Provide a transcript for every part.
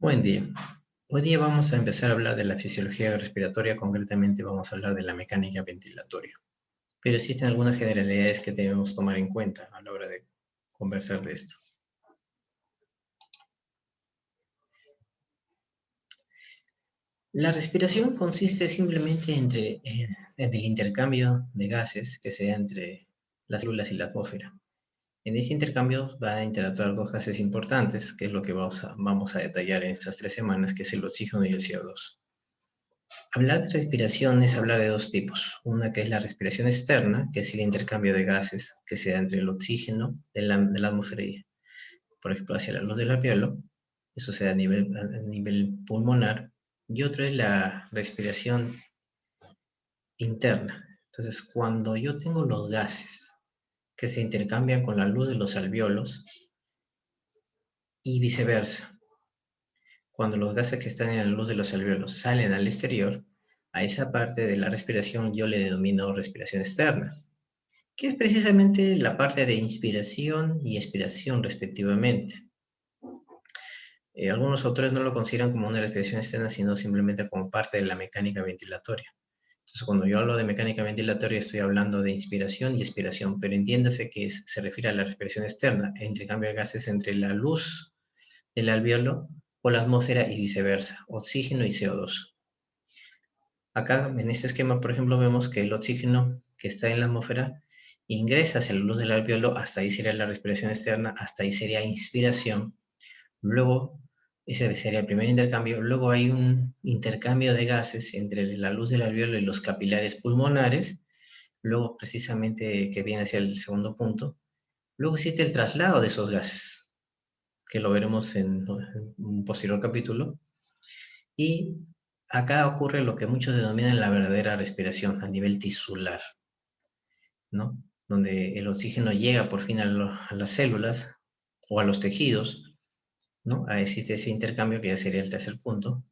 Buen día. Hoy día vamos a empezar a hablar de la fisiología respiratoria, concretamente vamos a hablar de la mecánica ventilatoria. Pero existen algunas generalidades que debemos tomar en cuenta a la hora de conversar de esto. La respiración consiste simplemente en el intercambio de gases que se da entre las células y la atmósfera. En ese intercambio van a interactuar dos gases importantes, que es lo que vamos a detallar en estas 3 semanas, que es el oxígeno y el CO2. Hablar de respiración es hablar de dos tipos. Una que es la respiración externa, que es el intercambio de gases que se da entre el oxígeno de la atmósfera y, por ejemplo, hacia la luz del alvéolo. Eso se da a nivel pulmonar. Y otra es la respiración interna. Entonces, cuando yo tengo los gases que se intercambian con la luz de los alvéolos y viceversa, cuando los gases que están en la luz de los alvéolos salen al exterior, a esa parte de la respiración yo le denomino respiración externa, que es precisamente la parte de inspiración y expiración respectivamente. Algunos autores no lo consideran como una respiración externa, sino simplemente como parte de la mecánica ventilatoria. Entonces, cuando yo hablo de mecánica ventilatoria, estoy hablando de inspiración y expiración, pero entiéndase que se refiere a la respiración externa, el intercambio de gases entre la luz del alvéolo o la atmósfera y viceversa, oxígeno y CO2. Acá en este esquema, por ejemplo, vemos que el oxígeno que está en la atmósfera ingresa hacia la luz del alvéolo, hasta ahí sería la respiración externa, hasta ahí sería inspiración. Luego, ese sería el primer intercambio. Luego hay un intercambio de gases entre la luz del alvéolo y los capilares pulmonares. Luego, precisamente, que viene hacia el segundo punto. Luego existe el traslado de esos gases, que lo veremos en un posterior capítulo. Y acá ocurre lo que muchos denominan la verdadera respiración a nivel tisular, ¿no? Donde el oxígeno llega por fin a las células o a los tejidos, ¿no? Existe ese intercambio que ya sería el tercer punto,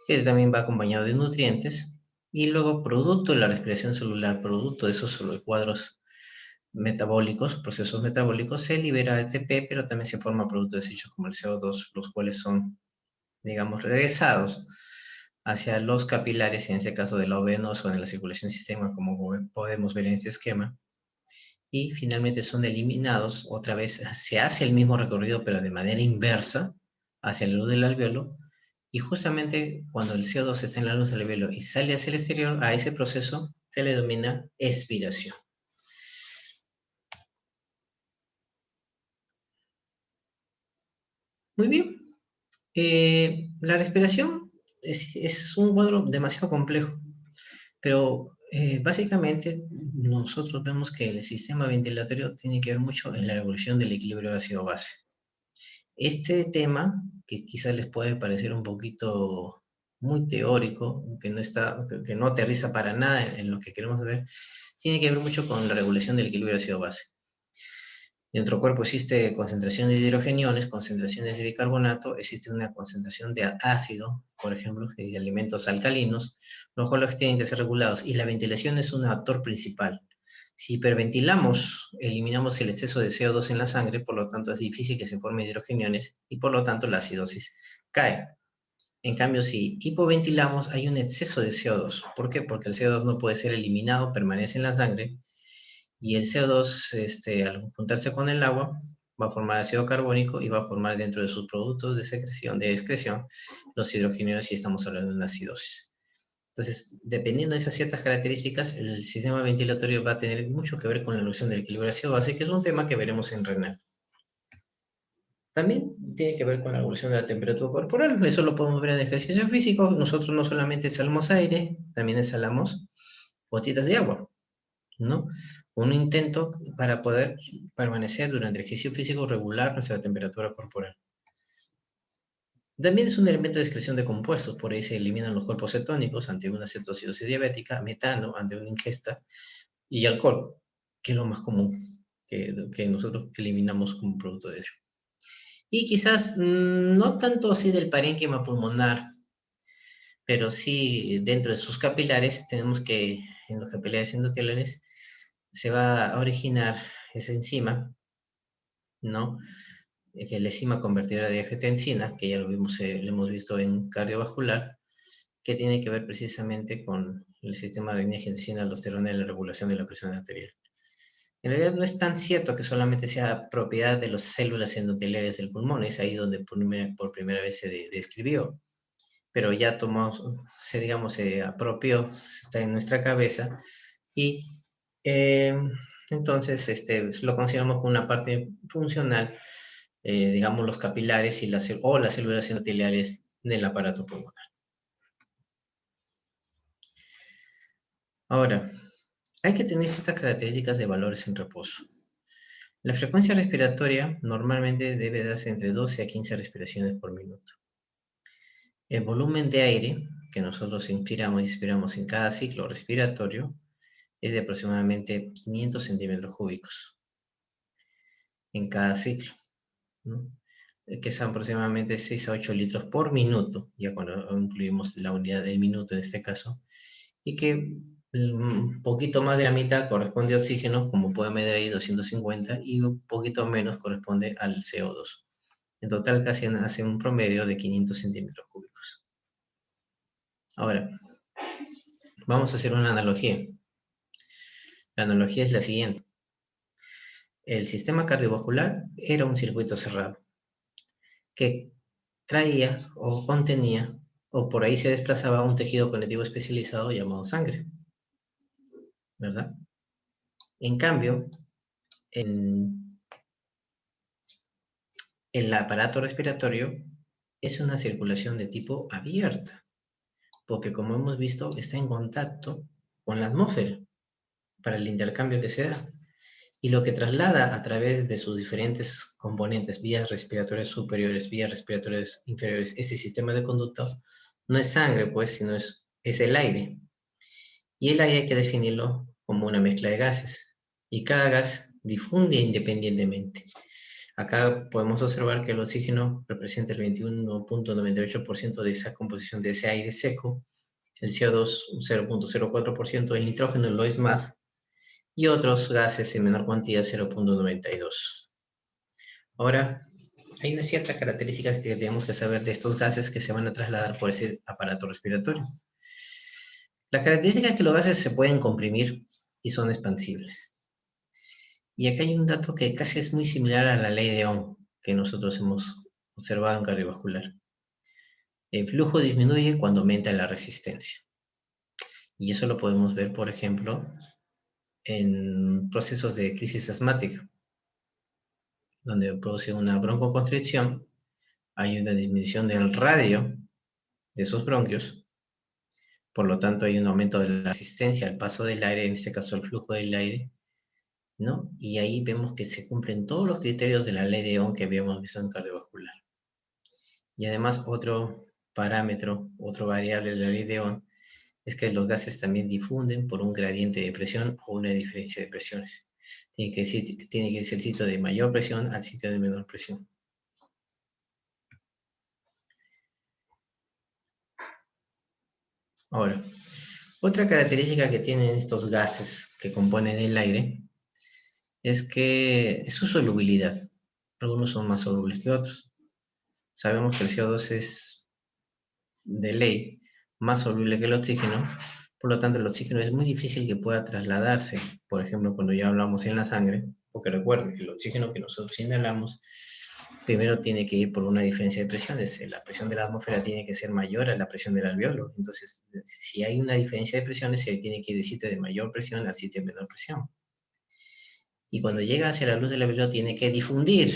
que también va acompañado de nutrientes, y luego producto de la respiración celular, producto de esos cuadros metabólicos, procesos metabólicos, se libera ATP, pero también se forma productos desechos como el CO2, los cuales son, digamos, regresados hacia los capilares, en este caso del lado venoso, en la circulación del sistema, como podemos ver en este esquema, y finalmente son eliminados. Otra vez se hace el mismo recorrido, pero de manera inversa, hacia la luz del alvéolo, y justamente cuando el CO2 está en la luz del alvéolo y sale hacia el exterior, a ese proceso se le denomina expiración. Muy bien. La respiración es un cuadro demasiado complejo, pero básicamente nosotros vemos que el sistema ventilatorio tiene que ver mucho en la regulación del equilibrio ácido-base. Este tema, que quizás les puede parecer un poquito muy teórico, que no aterriza para nada en lo que queremos ver, tiene que ver mucho con la regulación del equilibrio ácido-base. En nuestro cuerpo existe concentración de hidrogeniones, concentraciones de bicarbonato, existe una concentración de ácido, por ejemplo, y de alimentos alcalinos, los cuales tienen que ser regulados, y la ventilación es un actor principal. Si hiperventilamos, eliminamos el exceso de CO2 en la sangre, por lo tanto es difícil que se formen hidrogeniones y por lo tanto la acidosis cae. En cambio, si hipoventilamos, hay un exceso de CO2. ¿Por qué? Porque el CO2 no puede ser eliminado, permanece en la sangre, y el CO2, al juntarse con el agua, va a formar ácido carbónico y va a formar dentro de sus productos de excreción, los hidrogenados, y estamos hablando de una acidosis. Entonces, dependiendo de esas ciertas características, el sistema ventilatorio va a tener mucho que ver con la reducción del equilibrio ácido-base, que es un tema que veremos en renal. También tiene que ver con la evolución de la temperatura corporal. Eso lo podemos ver en ejercicio físico. Nosotros no solamente exhalamos aire, también exhalamos gotitas de agua, ¿no? Un intento para poder permanecer durante el ejercicio físico regular nuestra temperatura corporal. También es un elemento de excreción de compuestos, por ahí se eliminan los cuerpos cetónicos ante una cetoacidosis diabética, metano ante una ingesta, y alcohol, que es lo más común que nosotros eliminamos como producto de eso. Y quizás no tanto así del parénquima pulmonar, pero sí dentro de sus capilares, tenemos que en los capilares endoteliales se va a originar esa enzima, ¿no? que es la enzima convertidora de angiotensina, que ya lo hemos visto en cardiovascular, que tiene que ver precisamente con el sistema de angiotensina, aldosterona y la regulación de la presión arterial. En realidad no es tan cierto que solamente sea propiedad de las células endoteliales del pulmón, es ahí donde por primera vez se describió, pero ya tomó, se apropió, está en nuestra cabeza y entonces lo consideramos como una parte funcional, digamos los capilares y las células endoteliales del aparato pulmonar. Ahora, hay que tener ciertas características de valores en reposo. La frecuencia respiratoria normalmente debe darse entre 12 a 15 respiraciones por minuto. El volumen de aire que nosotros inspiramos y expiramos en cada ciclo respiratorio es de aproximadamente 500 centímetros cúbicos en cada ciclo, ¿no? Que son aproximadamente 6 a 8 litros por minuto, ya cuando incluimos la unidad del minuto en este caso, y que un poquito más de la mitad corresponde a oxígeno, como pueden ver ahí 250, y un poquito menos corresponde al CO2. En total casi hace un promedio de 500 centímetros cúbicos. Ahora, vamos a hacer una analogía. La analogía es la siguiente. El sistema cardiovascular era un circuito cerrado que traía o contenía o por ahí se desplazaba un tejido conectivo especializado llamado sangre, ¿verdad? En cambio, en el aparato respiratorio es una circulación de tipo abierta, porque como hemos visto está en contacto con la atmósfera para el intercambio que se da. Y lo que traslada a través de sus diferentes componentes, vías respiratorias superiores, vías respiratorias inferiores, este sistema de conducto, no es sangre, pues, sino es el aire. Y el aire hay que definirlo como una mezcla de gases. Y cada gas difunde independientemente. Acá podemos observar que el oxígeno representa el 21.98% de esa composición de ese aire seco, el CO2 un 0.04%, el nitrógeno lo es más, y otros gases en menor cuantía 0.92. Ahora, hay unas ciertas características que tenemos que saber de estos gases que se van a trasladar por ese aparato respiratorio. La característica es que los gases se pueden comprimir y son expansibles. Y acá hay un dato que casi es muy similar a la ley de Ohm que nosotros hemos observado en cardiovascular. El flujo disminuye cuando aumenta la resistencia. Y eso lo podemos ver, por ejemplo, en procesos de crisis asmática, donde produce una broncoconstricción, hay una disminución del radio de esos bronquios, por lo tanto hay un aumento de la resistencia al paso del aire, en este caso el flujo del aire, ¿no? Y ahí vemos que se cumplen todos los criterios de la ley de Ohm que habíamos visto en cardiovascular. Y además otro parámetro, otra variable de la ley de Ohm, es que los gases también difunden por un gradiente de presión o una diferencia de presiones. Tiene que irse el sitio de mayor presión al sitio de menor presión. Ahora, otra característica que tienen estos gases que componen el aire es que es su solubilidad. Algunos son más solubles que otros. Sabemos que el CO2 es de ley más soluble que el oxígeno, por lo tanto el oxígeno es muy difícil que pueda trasladarse, por ejemplo, cuando ya hablamos en la sangre, porque recuerden que el oxígeno que nosotros inhalamos primero tiene que ir por una diferencia de presiones. La presión de la atmósfera tiene que ser mayor a la presión del alveolo. Entonces, si hay una diferencia de presiones, se tiene que ir del sitio de mayor presión al sitio de menor presión. Y cuando llega hacia la luz del alveolo, tiene que difundir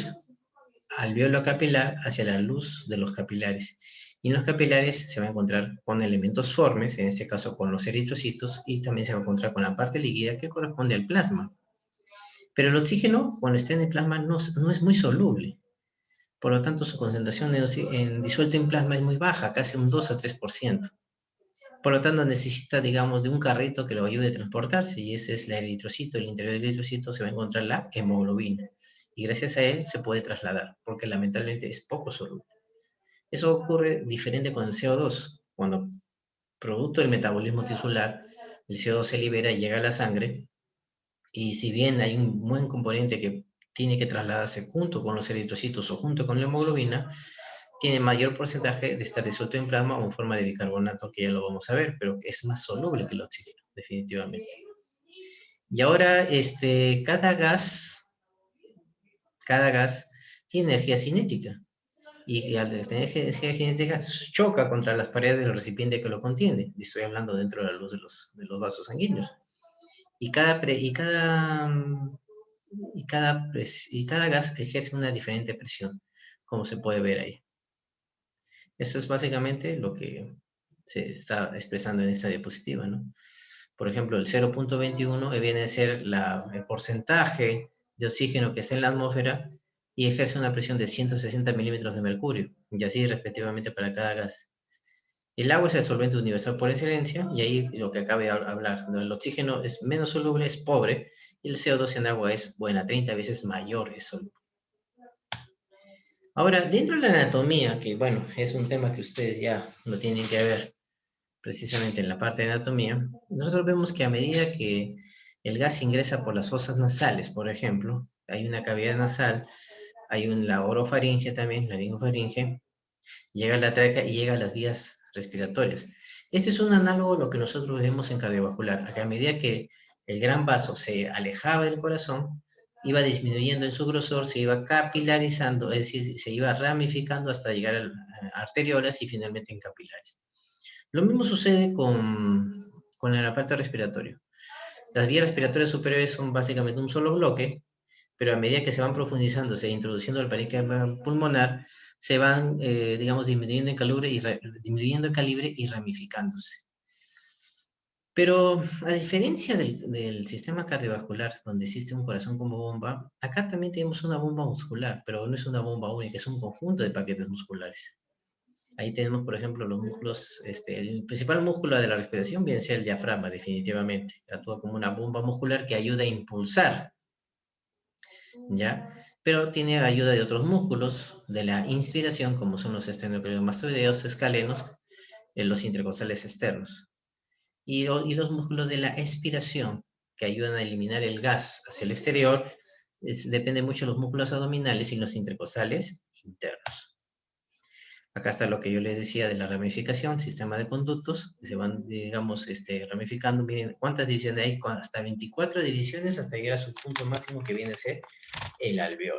alveolo capilar hacia la luz de los capilares. Y en los capilares se va a encontrar con elementos formes, en este caso con los eritrocitos, y también se va a encontrar con la parte líquida que corresponde al plasma. Pero el oxígeno, cuando está en el plasma, no es muy soluble. Por lo tanto, su concentración disuelto en plasma es muy baja, casi un 2 a 3%. Por lo tanto, necesita, digamos, de un carrito que lo ayude a transportarse, y ese es el eritrocito. En el interior del eritrocito se va a encontrar la hemoglobina, y gracias a él se puede trasladar, porque lamentablemente es poco soluble. Eso ocurre diferente con el CO2. Cuando, producto del metabolismo tisular, el CO2 se libera y llega a la sangre, y si bien hay un buen componente que tiene que trasladarse junto con los eritrocitos o junto con la hemoglobina, tiene mayor porcentaje de estar disuelto en plasma o en forma de bicarbonato, que ya lo vamos a ver, pero es más soluble que el oxígeno, definitivamente. Y ahora, cada gas tiene energía cinética. Y al tener energía cinética choca contra las paredes del recipiente que lo contiene. Y estoy hablando dentro de la luz de los vasos sanguíneos. Y cada gas ejerce una diferente presión, como se puede ver ahí. Eso es básicamente lo que se está expresando en esta diapositiva, ¿no? Por ejemplo, el 0.21 viene a ser el porcentaje de oxígeno que está en la atmósfera y ejerce una presión de 160 milímetros de mercurio, y así respectivamente para cada gas. El agua es el solvente universal por excelencia, y ahí lo que acabo de hablar, ¿no? El oxígeno es menos soluble, es pobre, y el CO2 en agua es buena, 30 veces mayor es soluble. Ahora, dentro de la anatomía, que bueno, es un tema que ustedes ya lo tienen que ver precisamente en la parte de anatomía, nosotros vemos que a medida que el gas ingresa por las fosas nasales, por ejemplo, hay una cavidad nasal, hay la orofaringe también, la laringofaringe, llega a la tráquea y llega a las vías respiratorias. Este es un análogo a lo que nosotros vemos en cardiovascular, que a medida que el gran vaso se alejaba del corazón, iba disminuyendo en su grosor, se iba capilarizando, es decir, se iba ramificando hasta llegar a arteriolas y finalmente en capilares. Lo mismo sucede con el aparato respiratorio. Las vías respiratorias superiores son básicamente un solo bloque, pero a medida que se van profundizando, se introduciendo el parénquima pulmonar, se van, digamos, disminuyendo en calibre y ramificándose. Pero a diferencia del sistema cardiovascular, donde existe un corazón como bomba, acá también tenemos una bomba muscular, pero no es una bomba única, es un conjunto de paquetes musculares. Ahí tenemos, por ejemplo, los músculos, el principal músculo de la respiración viene a ser el diafragma, definitivamente. Actúa como una bomba muscular que ayuda a impulsar, ¿ya? Pero tiene ayuda de otros músculos de la inspiración, como son los esternocleidomastoideos, escalenos, los intercostales externos. Y los músculos de la expiración, que ayudan a eliminar el gas hacia el exterior, depende mucho de los músculos abdominales y los intercostales internos. Acá está lo que yo les decía de la ramificación, sistema de conductos, que se van, digamos, ramificando. Miren cuántas divisiones hay, hasta 24 divisiones hasta llegar a su punto máximo que viene a ser el alveolo.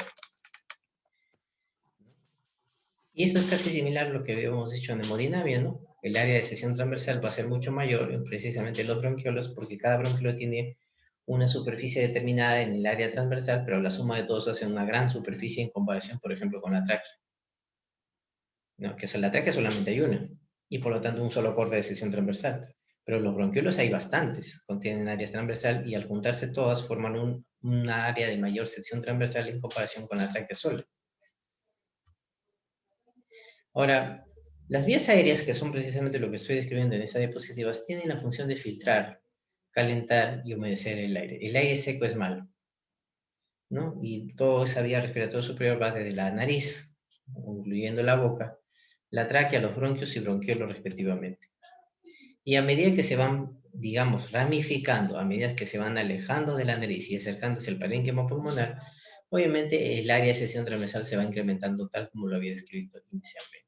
Y esto es casi similar a lo que habíamos dicho en hemodinamia, ¿no? El área de sección transversal va a ser mucho mayor, precisamente los bronquiolos, porque cada bronquiolo tiene una superficie determinada en el área transversal, pero la suma de todos hace una gran superficie en comparación, por ejemplo, con la tráquea. No, que la tráquea solamente hay una, y por lo tanto un solo corte de sección transversal. Pero los bronquiolos hay bastantes, contienen áreas transversal y al juntarse todas forman una área de mayor sección transversal en comparación con la tráquea sola. Ahora, las vías aéreas, que son precisamente lo que estoy describiendo en esta diapositiva, tienen la función de filtrar, calentar y humedecer el aire. El aire seco es malo, ¿no? Y toda esa vía respiratoria superior va desde la nariz, incluyendo la boca, la tráquea, los bronquios y bronquiolos respectivamente. Y a medida que se van, digamos, ramificando, a medida que se van alejando de la nariz y acercándose al parénquima pulmonar, obviamente el área de sección transversal se va incrementando tal como lo había descrito inicialmente.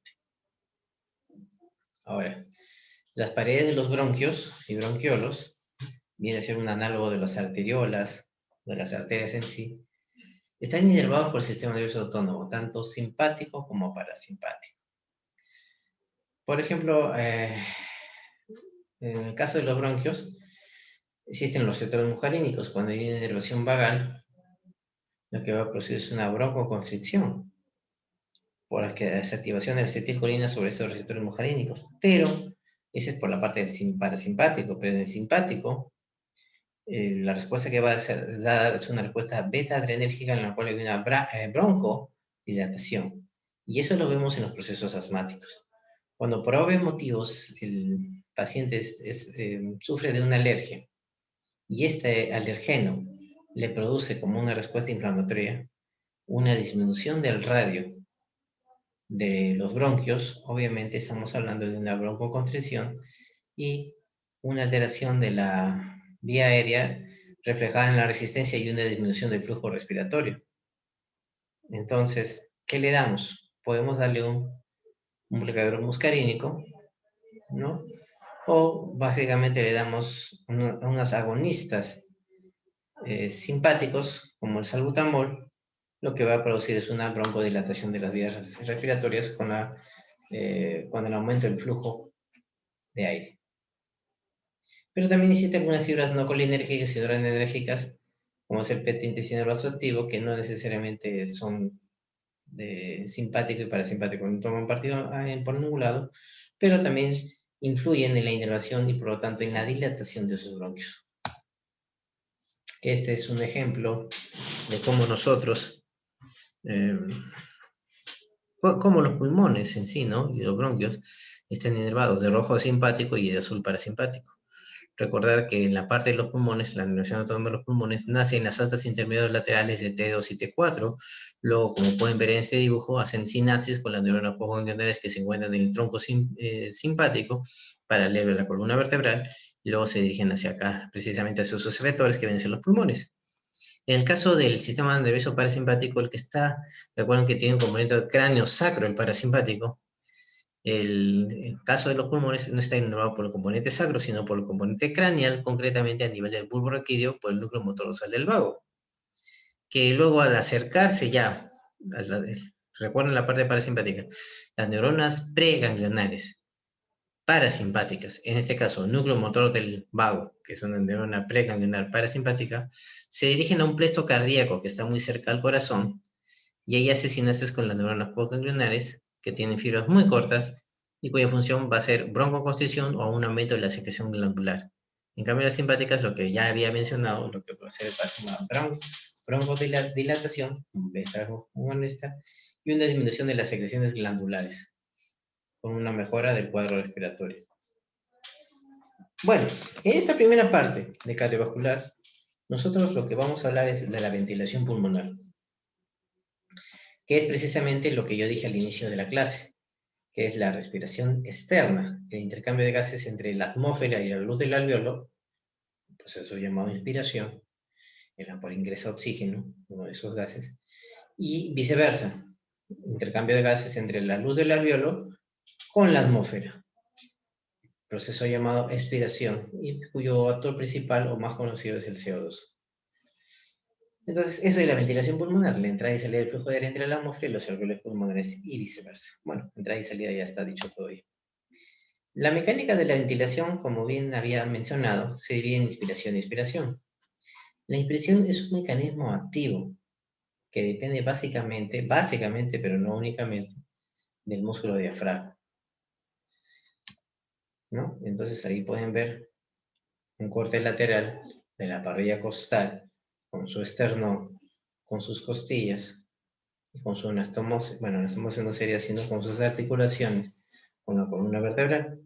Ahora, las paredes de los bronquios y bronquiolos viene a ser un análogo de las arteriolas, de las arterias en sí, están inervados por el sistema nervioso autónomo, tanto simpático como parasimpático. Por ejemplo, en el caso de los bronquios, existen los receptores muscarínicos. Cuando hay una inervación vagal, lo que va a producir es una broncoconstricción por la desactivación de la acetilcolina sobre esos receptores muscarínicos. Pero ese es por la parte del parasimpático, pero en el simpático, la respuesta que va a ser dada es una respuesta beta-adrenérgica en la cual hay una broncodilatación. Y eso lo vemos en los procesos asmáticos. Cuando por obvios motivos el paciente sufre de una alergia y este alergeno le produce como una respuesta inflamatoria una disminución del radio de los bronquios, obviamente estamos hablando de una broncoconstricción y una alteración de la vía aérea reflejada en la resistencia y una disminución del flujo respiratorio. Entonces, ¿qué le damos? Podemos darle un bloqueador muscarínico, ¿no? O básicamente le damos unas agonistas simpáticos, como el salbutamol, lo que va a producir es una broncodilatación de las vías respiratorias con el aumento del flujo de aire. Pero también existen algunas fibras no colinérgicas y adrenérgicas, como es el peto intestinal vasoactivo, que no necesariamente son de simpático y parasimpático, no toman partido por ningún lado, pero también influyen en la inervación y por lo tanto en la dilatación de sus bronquios. Este es un ejemplo de cómo nosotros, cómo los pulmones en sí, ¿no? Y los bronquios están inervados de rojo simpático y de azul parasimpático. Recordar que en la parte de los pulmones, la inervación autónoma de los pulmones, nace en las astas intermedios laterales de T2 y T4. Luego, como pueden ver en este dibujo, hacen sinapsis con las neuronas postganglionares que se encuentran en el tronco simpático, paralelo a la columna vertebral, y luego se dirigen hacia acá, precisamente hacia sus efectores que vienen a ser los pulmones. En el caso del sistema nervioso parasimpático, el que está, recuerden que tiene un componente cráneo sacro, el parasimpático. El caso de los pulmones no está inervado por el componente sacro, sino por el componente craneal, concretamente a nivel del bulbo raquídeo, por el núcleo motor dorsal del vago, que luego al acercarse ya, recuerden la parte parasimpática, las neuronas preganglionares parasimpáticas, en este caso núcleo motor del vago, que es una neurona preganglionar parasimpática, se dirigen a un plexo cardíaco que está muy cerca al corazón, y ahí hace sinapsis con las neuronas postganglionares, que tienen fibras muy cortas y cuya función va a ser broncoconstricción o un aumento de la secreción glandular. En cambio, las simpáticas, lo que ya había mencionado, lo que va a hacer es una broncodilatación, un beta-agonista, y una disminución de las secreciones glandulares, con una mejora del cuadro respiratorio. Bueno, en esta primera parte de cardiovascular, nosotros lo que vamos a hablar es de la ventilación pulmonar, que es precisamente lo que yo dije al inicio de la clase, que es la respiración externa, el intercambio de gases entre la atmósfera y la luz del alveolo, un proceso llamado inspiración, en la cual ingresa oxígeno, uno de esos gases, y viceversa, intercambio de gases entre la luz del alveolo con la atmósfera, proceso llamado expiración, y cuyo actor principal o más conocido es el CO2. Entonces, eso es la ventilación pulmonar, la entrada y salida del flujo de aire entre la atmósfera y los alveolos pulmonares y viceversa. Bueno, entrada y salida ya está dicho todo ahí. La mecánica de la ventilación, como bien había mencionado, se divide en inspiración y expiración. La inspiración es un mecanismo activo que depende básicamente, pero no únicamente, del músculo diafragma, ¿no? Entonces ahí pueden ver un corte lateral de la parrilla costal con su esternón, con sus costillas y con su anastomosis. Bueno, anastomosis no sería sino con sus articulaciones, con la columna vertebral.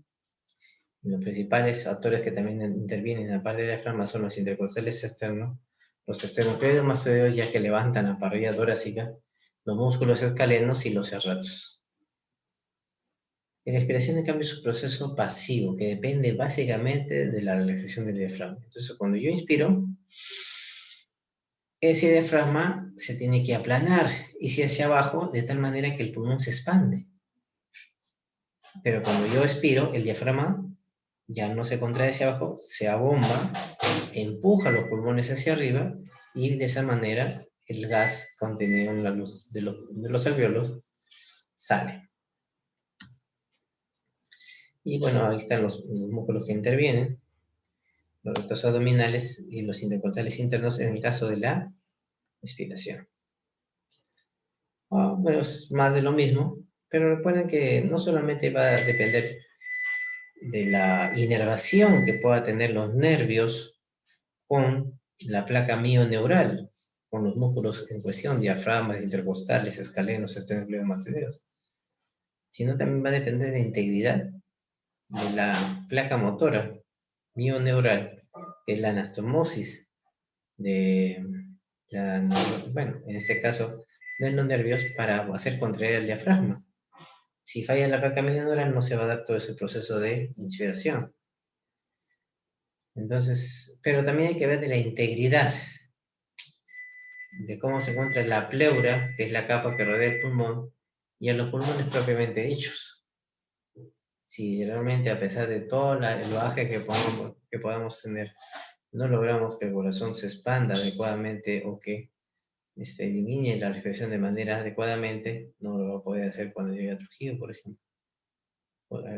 Los principales actores que también intervienen en la parte de diafragma son los intercostales externos, los esternocleidomastoideos, ya que levantan la parrilla torácica, los músculos escalenos y los serratos. La respiración, en cambio, es un proceso pasivo que depende básicamente de la relajación del diafragma. Entonces, cuando yo inspiro, ese diafragma se tiene que aplanar y hacia abajo de tal manera que el pulmón se expande. Pero cuando yo expiro, el diafragma ya no se contrae hacia abajo, se abomba, empuja los pulmones hacia arriba y de esa manera el gas contenido en la luz de los alveolos sale. Y bueno, ahí están los músculos que intervienen, los rectos abdominales y los intercostales internos en el caso de la expiración. Bueno, es más de lo mismo, pero recuerden que no solamente va a depender de la inervación que pueda tener los nervios con la placa mioneural, con los músculos en cuestión, diafragmas, intercostales, escalenos, esternocleidomastoideos, sino también va a depender de la integridad de la placa motora mioneural, que es la anastomosis de bueno, en este caso, de los nervios para hacer contraer el diafragma. Si falla la placa mioneural, no se va a dar todo ese proceso de inspiración. Entonces, pero también hay que ver de la integridad de cómo se encuentra la pleura, que es la capa que rodea el pulmón, y a los pulmones propiamente dichos. Si realmente, a pesar de todo el baje que podamos tener, no logramos que el corazón se expanda adecuadamente o que elimine la respiración de manera adecuadamente, no lo va a poder hacer cuando llegue a Trujillo, por ejemplo.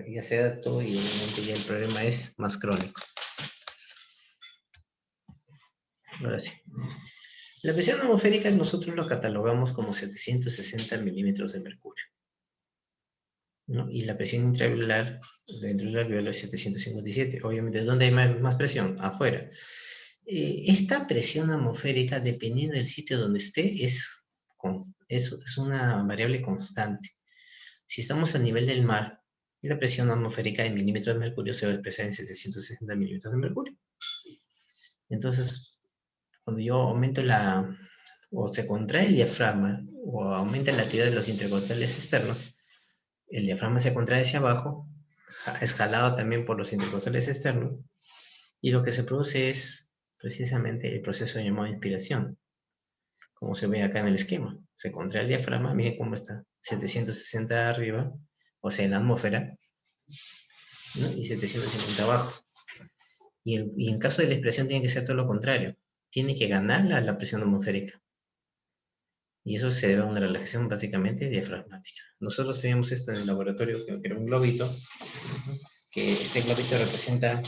Ya se adaptó y obviamente ya el problema es más crónico. Ahora sí. La presión atmosférica nosotros lo catalogamos como 760 milímetros de mercurio, ¿no? Y la presión intraalveolar dentro del alveolo es 757. Obviamente, ¿dónde hay más presión? Afuera. Esta presión atmosférica, dependiendo del sitio donde esté, es una variable constante. Si estamos a nivel del mar, la presión atmosférica en milímetros de mercurio se va a expresar en 760 milímetros de mercurio. Entonces, cuando yo aumento o se contrae el diafragma, o aumenta la actividad de los intercostales externos, el diafragma se contrae hacia abajo, es jalado también por los intercostales externos, y lo que se produce es precisamente el proceso llamado inspiración, como se ve acá en el esquema. Se contrae el diafragma, miren cómo está, 760 arriba, o sea, en la atmósfera, ¿no? Y 750 abajo. Y en caso de la inspiración tiene que ser todo lo contrario, tiene que ganar la presión atmosférica. Y eso se debe a una relajación básicamente diafragmática. Nosotros teníamos esto en el laboratorio, que era un globito, que este globito representa,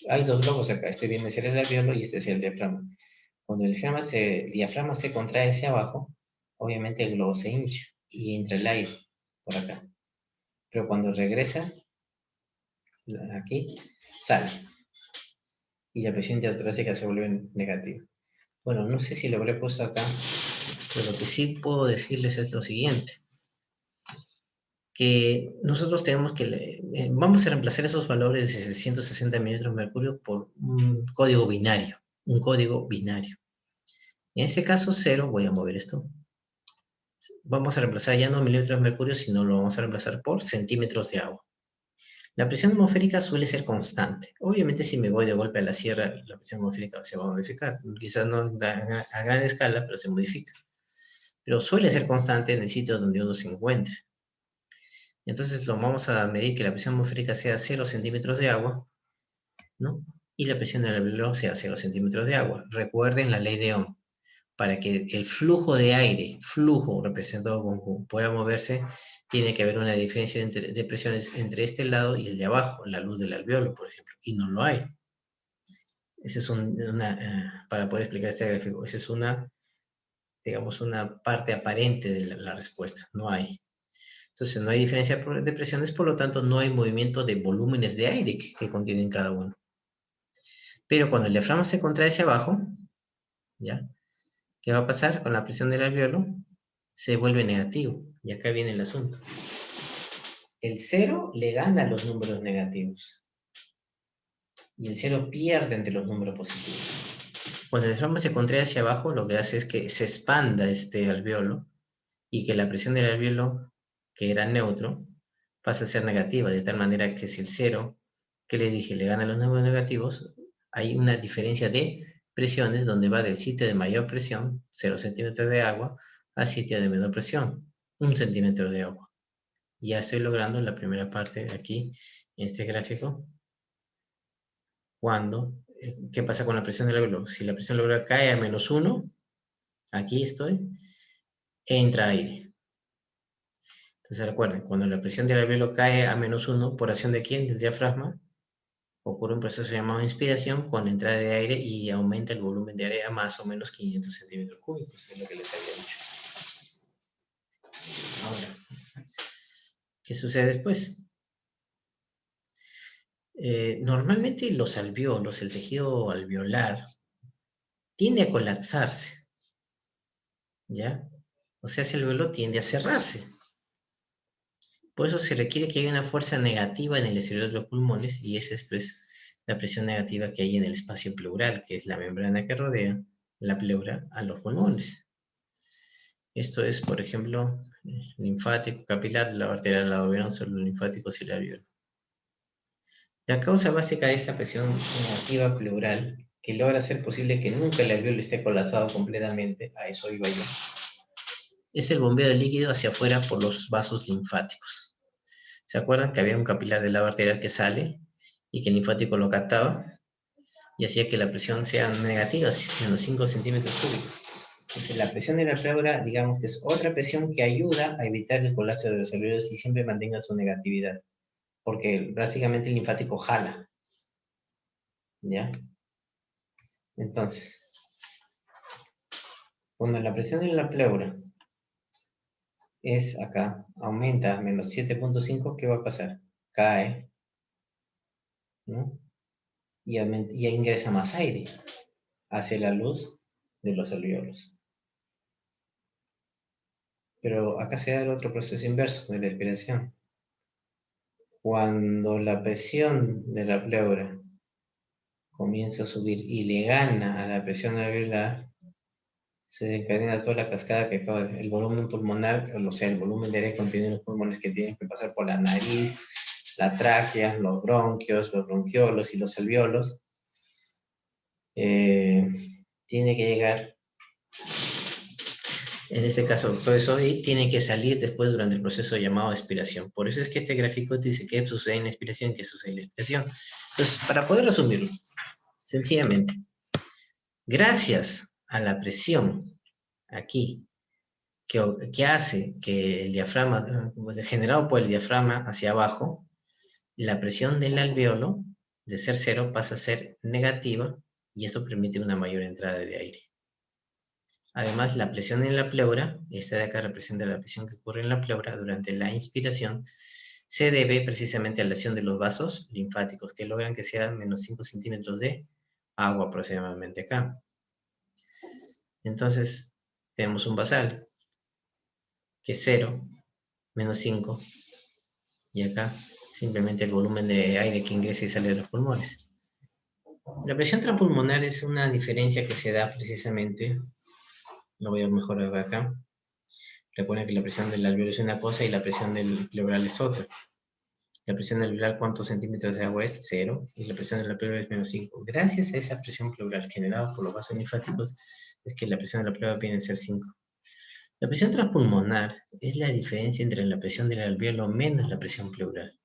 hay dos globos acá, este viene a ser el alveolo y este es el diafragma. Cuando el diafragma se contrae hacia abajo, obviamente el globo se hincha y entra el aire por acá. Pero cuando regresa, aquí, sale. Y la presión diatorácica se vuelve negativa. Bueno, no sé si lo habré puesto acá, pero lo que sí puedo decirles es lo siguiente. Que nosotros tenemos que, vamos a reemplazar esos valores de 660 milímetros de mercurio por un código binario. Un código binario. En este caso 0, voy a mover esto. Vamos a reemplazar ya no milímetros de mercurio, sino lo vamos a reemplazar por centímetros de agua. La presión atmosférica suele ser constante. Obviamente si me voy de golpe a la sierra, la presión atmosférica se va a modificar. Quizás no a gran escala, pero se modifica. Pero suele ser constante en el sitio donde uno se encuentre. Entonces lo vamos a medir que la presión atmosférica sea 0 centímetros de agua, ¿no? Y la presión del alveolo sea 0 centímetros de agua. Recuerden la ley de Ohm. Para que el flujo de aire, flujo representado como pueda moverse, tiene que haber una diferencia de presiones entre este lado y el de abajo, la luz del alveolo, por ejemplo, y no lo hay. Esa es para poder explicar este gráfico, esa es digamos, una parte aparente de la respuesta, no hay. Entonces no hay diferencia de presiones, por lo tanto no hay movimiento de volúmenes de aire que contienen cada uno. Pero cuando el diafragma se contrae hacia abajo, ¿ya? ¿Qué va a pasar con la presión del alveolo? Se vuelve negativo. Y acá viene el asunto. El 0 le gana a los números negativos. Y el 0 pierde entre los números positivos. Cuando el diafragma se contrae hacia abajo, lo que hace es que se expanda este alveolo y que la presión del alveolo, que era neutro, pasa a ser negativa, de tal manera que si el 0, que le dije, le gana a los números negativos, hay una diferencia de presiones donde va del sitio de mayor presión, 0 centímetros de agua, al sitio de menor presión, 1 centímetro de agua. Ya estoy logrando la primera parte de aquí, en este gráfico, ¿qué pasa con la presión del alveolo? Si la presión del alveolo cae a -1, aquí estoy, entra aire. Entonces recuerden, cuando la presión del alveolo cae a -1, ¿por acción de quién? Del diafragma, ocurre un proceso llamado inspiración con entrada de aire y aumenta el volumen de aire a más o menos 500 centímetros cúbicos, es lo que les había dicho. Ahora, ¿qué sucede después? Normalmente los alveolos, el tejido alveolar, tiende a colapsarse, ¿ya? O sea, ese alveolo tiende a cerrarse. Por eso se requiere que haya una fuerza negativa en el exterior de los pulmones y esa es pues la presión negativa que hay en el espacio pleural, que es la membrana que rodea la pleura a los pulmones. Esto es, por ejemplo, linfático capilar, la arterial, lado venoso, los linfáticos y el alveolo. La causa básica de esta presión negativa pleural que logra hacer posible que nunca el alveolo esté colapsado completamente, a eso iba yo, es el bombeo de líquido hacia afuera por los vasos linfáticos. ¿Se acuerdan que había un capilar del lado arterial que sale y que el linfático lo captaba y hacía que la presión sea negativa, menos 5 centímetros cúbicos? Entonces, la presión de la pleura, digamos que es otra presión que ayuda a evitar el colapso de los alveolos y siempre mantenga su negatividad, porque prácticamente el linfático jala, ¿ya? Entonces, cuando la presión en la pleura es acá, aumenta a menos 7.5, ¿qué va a pasar? Cae, ¿no? Y ingresa más aire hacia la luz de los alveolos. Pero acá se da el otro proceso inverso de la expiración. Cuando la presión de la pleura comienza a subir y le gana a la presión alveolar, se desencadena toda la cascada que acaba de... El volumen pulmonar, o sea, el volumen de aire contenido en los pulmones que tienen que pasar por la nariz, la tráquea, los bronquios, los bronquiolos y los alveolos, tiene que llegar, en este caso, todo eso tiene que salir después durante el proceso llamado expiración. Por eso es que este gráfico te dice qué sucede en la expiración y qué sucede en la expiración. Entonces, para poder resumirlo, sencillamente, gracias a la presión aquí, que hace que el diafragma, generado por el diafragma hacia abajo, la presión del alveolo, de ser 0, pasa a ser negativa, y eso permite una mayor entrada de aire. Además, la presión en la pleura, esta de acá representa la presión que ocurre en la pleura durante la inspiración, se debe precisamente a la acción de los vasos linfáticos, que logran que sea menos 5 centímetros de agua aproximadamente acá. Entonces, tenemos un basal, que es 0, menos 5, y acá simplemente el volumen de aire que ingresa y sale de los pulmones. La presión transpulmonar es una diferencia que se da precisamente, lo voy a mejorar acá. Recuerden que la presión del alveolo es una cosa y la presión del pleural es otra. La presión del alveolar, ¿cuántos centímetros de agua es? 0, y la presión de la pleura es menos 5. Gracias a esa presión pleural generada por los vasos linfáticos, es que la presión de la pleura viene a ser 5. La presión transpulmonar es la diferencia entre la presión del alveolo menos la presión pleural.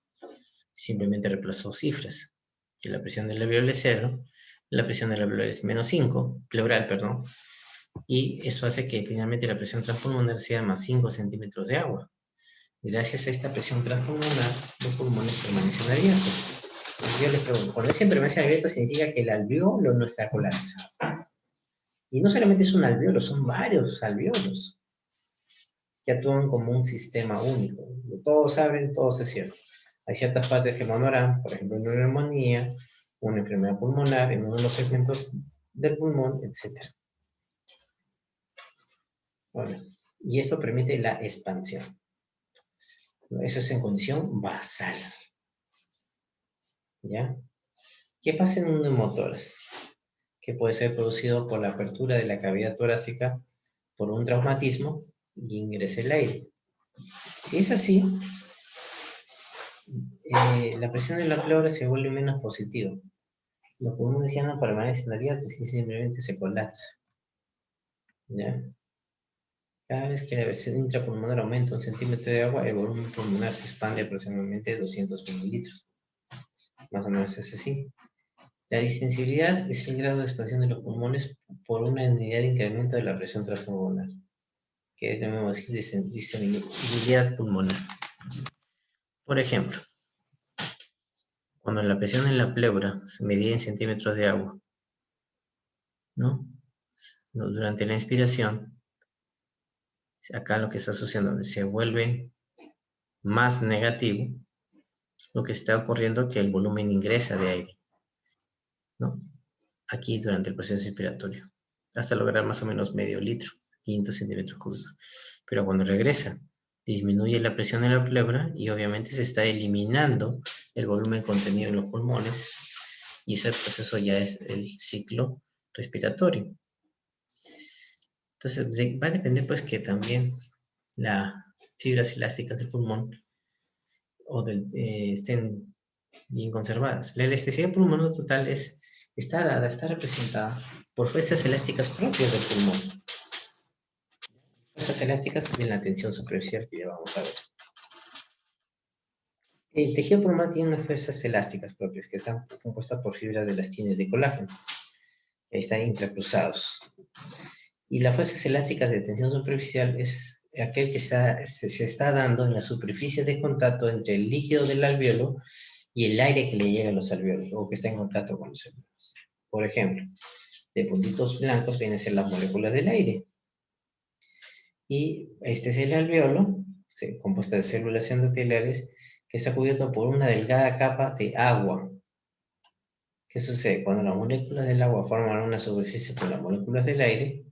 Simplemente reemplazó cifras. Si la presión del alveolo es 0, la presión del alveolo es menos 5, pleural, perdón, y eso hace que finalmente la presión transpulmonar sea más 5 centímetros de agua. Gracias a esta presión transpulmonar, los pulmones permanecen abiertos. Entonces yo les pregunto, cuando dicen permanece abierto significa que el alveolo no está colapsado. Y no solamente es un alveolo, son varios alveolos que actúan como un sistema único. Todos saben, todos es cierto. Hay ciertas partes que monoran, por ejemplo, una neumonía, una enfermedad pulmonar en uno de los segmentos del pulmón, etc. Bueno, y eso permite la expansión. Eso es en condición basal. ¿Ya? ¿Qué pasa en un neumotórax? Que puede ser producido por la apertura de la cavidad torácica por un traumatismo y ingresa el aire. Si es así, la presión de la pleura se vuelve menos positiva. Los pulmones ya no permanecen abiertos y simplemente se colapsan. ¿Ya? Cada vez que la presión intrapulmonar aumenta 1 centímetro de agua, el volumen pulmonar se expande aproximadamente 200 mililitros. Más o menos es así. La distensibilidad es el grado de expansión de los pulmones por una unidad de incremento de la presión transpulmonar, que debemos decir distensibilidad pulmonar. Por ejemplo, cuando la presión en la pleura se medía en centímetros de agua, ¿no? Durante la inspiración, acá lo que está sucediendo se vuelve más negativo, lo que está ocurriendo es que el volumen ingresa de aire, ¿no? Aquí durante el proceso inspiratorio, hasta lograr más o menos medio litro, 500 centímetros cúbicos. Pero cuando regresa, disminuye la presión en la pleura y obviamente se está eliminando el volumen contenido en los pulmones, y ese proceso ya es el ciclo respiratorio. Entonces va a depender pues que también las fibras elásticas del pulmón estén bien conservadas. La elasticidad pulmonar total es está dada, está representada por fuerzas elásticas propias del pulmón. Fuerzas elásticas en la tensión superficial que ya vamos a ver. El tejido pulmonar tiene unas fuerzas elásticas propias que están compuestas por fibras de elastina y de colágeno, que ahí están intercruzados. Y las fuerzas elásticas de tensión superficial es aquel que se está dando en la superficie de contacto entre el líquido del alveolo y el aire que le llega a los alveolos, o que está en contacto con los alveolos. Por ejemplo, de puntitos blancos vienen a ser las moléculas del aire. Y este es el alveolo, compuesto de células endoteliales, que está cubierto por una delgada capa de agua. ¿Qué sucede? Cuando las moléculas del agua forman una superficie con las moléculas del aire,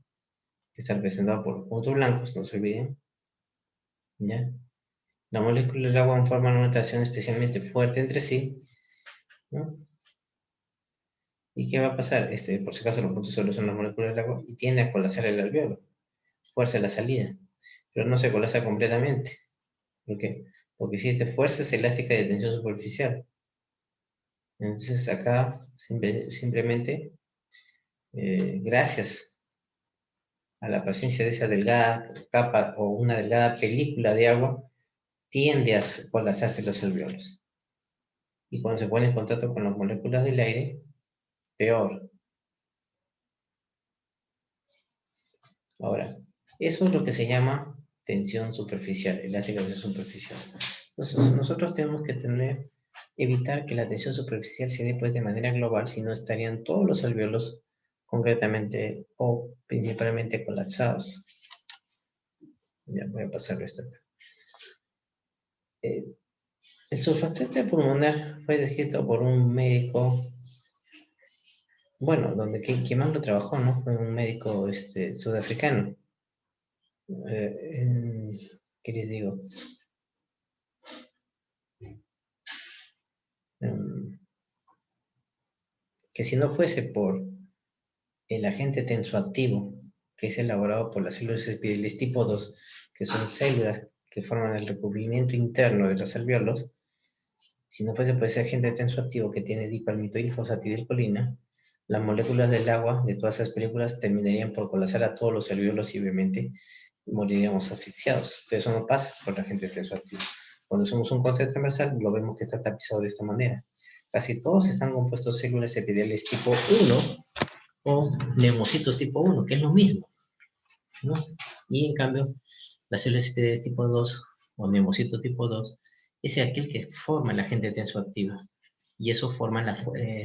que está representado por los puntos blancos, no se olviden, ¿ya? Las moléculas del agua forman una atracción especialmente fuerte entre sí, ¿no? ¿Y qué va a pasar? Por si acaso los puntos solos son las moléculas del agua y tiende a colapsar el alveolo, fuerza la salida, pero no se colapsa completamente. ¿Por qué? Porque existe fuerzas elásticas de tensión superficial. Entonces acá simplemente, gracias a la presencia de esa delgada capa o una delgada película de agua, tiende a colapsarse los alveolos. Y cuando se pone en contacto con las moléculas del aire, peor. Ahora, eso es lo que se llama tensión superficial, elástica de tensión superficial. Entonces, nosotros tenemos que evitar que la tensión superficial se dé pues, de manera global, si no estarían todos los alveolos concretamente o principalmente colapsados. Ya voy a pasarlo esto acá. El surfactante pulmonar fue descrito por un médico, bueno, donde quien más lo trabajó, ¿no? Fue un médico sudafricano. ¿Qué les digo? Que si no fuese por el agente tensoactivo, que es elaborado por las células epiteliales tipo 2, que son células que forman el recubrimiento interno de los alveolos, si no fuese por ese agente tensoactivo que tiene dipalmitoilfosfatidilcolina, las moléculas del agua de todas esas películas terminarían por colapsar a todos los alveolos y obviamente moriríamos asfixiados. Pero eso no pasa por el agente tensoactivo. Cuando hacemos un corte transversal, lo vemos que está tapizado de esta manera. Casi todos están compuestos de células epiteliales tipo 1 o neumocitos tipo 1, que es lo mismo, ¿no? Y en cambio, las células epiteliales tipo 2 o neumocito tipo 2 es aquel que forma el agente tensoactivo. Y eso forma,